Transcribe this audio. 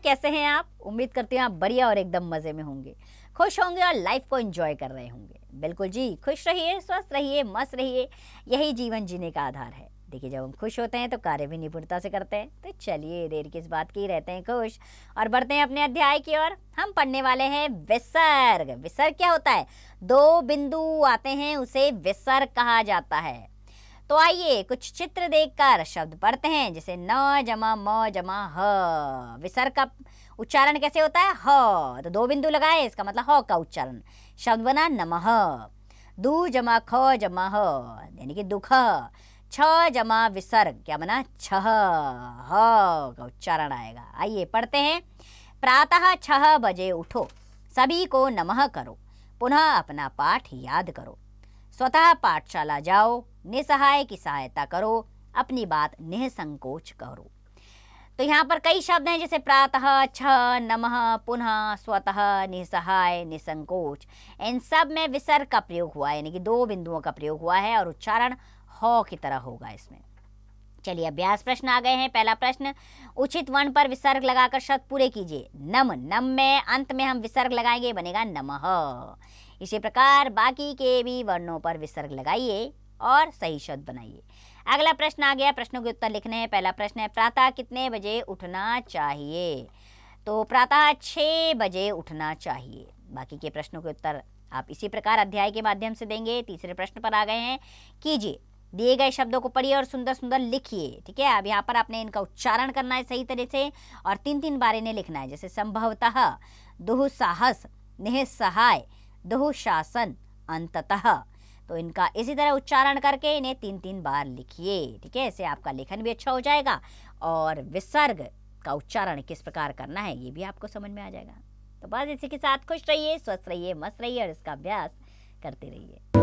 कैसे हैं आप? उम्मीद करती हूँ आप बढ़िया और एकदम मज़े में होंगे, खुश होंगे और लाइफ को एंजॉय कर रहे होंगे। बिल्कुल जी, खुश रहिए, स्वस्थ रहिए, मस्त रहिए, यही जीवन जीने का आधार है। देखिए, जब हम खुश होते हैं तो कार्य भी निपुणता से करते हैं। तो चलिए, देर किस बात की, रहते हैं खुश और बढ़ते हैं अपने अध्याय की ओर। हम पढ़ने वाले हैं विसर्ग। विसर्ग क्या होता है? दो बिंदु आते हैं, उसे विसर्ग कहा जाता है। तो आइए कुछ चित्र देखकर शब्द पढ़ते हैं, जैसे न जमा म जमा ह। विसर्ग का उच्चारण कैसे होता है? ह। तो दो बिंदु लगाए, इसका मतलब ह का उच्चारण। शब्द बना नमः। दू जमा ख जमा ह, यानी कि दुख। छ जमा विसर्ग, क्या बना? छह। ह का उच्चारण आएगा। आइए पढ़ते हैं। प्रातः 6 बजे उठो, सभी को नमः करो, पुनः अपना पाठ याद करो, स्वतः पाठशाला जाओ, निसहाय की सहायता करो, अपनी बात निसंकोच करो। तो यहाँ पर कई शब्द हैं, जैसे प्रातः, छह, नमः, पुनः, स्वतः, निसहाय, निसंकोच। इन सब में विसर्ग का प्रयोग हुआ है, यानी कि दो बिंदुओं का प्रयोग हुआ है और उच्चारण ह की तरह होगा इसमें। चलिए, अभ्यास प्रश्न आ गए हैं। पहला प्रश्न, उचित वर्ण पर विसर्ग लगाकर शब्द पूरे कीजिए। नम, नम में अंत में हम विसर्ग लगाएंगे, बनेगा नमः। इसी प्रकार बाकी के भी वर्णों पर विसर्ग लगाइए और सही शब्द बनाइए। अगला प्रश्न आ गया, प्रश्नों के उत्तर लिखने हैं। पहला प्रश्न है, प्रातः कितने बजे उठना चाहिए? तो प्रातः 6 बजे उठना चाहिए। बाकी के प्रश्नों के उत्तर आप इसी प्रकार अध्याय के माध्यम से देंगे। तीसरे प्रश्न पर आ गए हैं, कीजिए। दिए गए शब्दों को पढ़िए और सुंदर सुंदर लिखिए। ठीक है, अब यहाँ पर आपने इनका उच्चारण करना है सही तरह से और 3-3 बार इन्हें लिखना है, जैसे संभवतः, दुःसाहस, निःसहाय, दुःशासन, अंततः। तो इनका इसी तरह उच्चारण करके इन्हें 3-3 बार लिखिए। ठीक है, इससे आपका लेखन भी अच्छा हो जाएगा और विसर्ग का उच्चारण किस प्रकार करना है ये भी आपको समझ में आ जाएगा। तो बस इसी के साथ खुश रहिए, स्वस्थ रहिए, मस्त रहिए और इसका अभ्यास करते रहिए।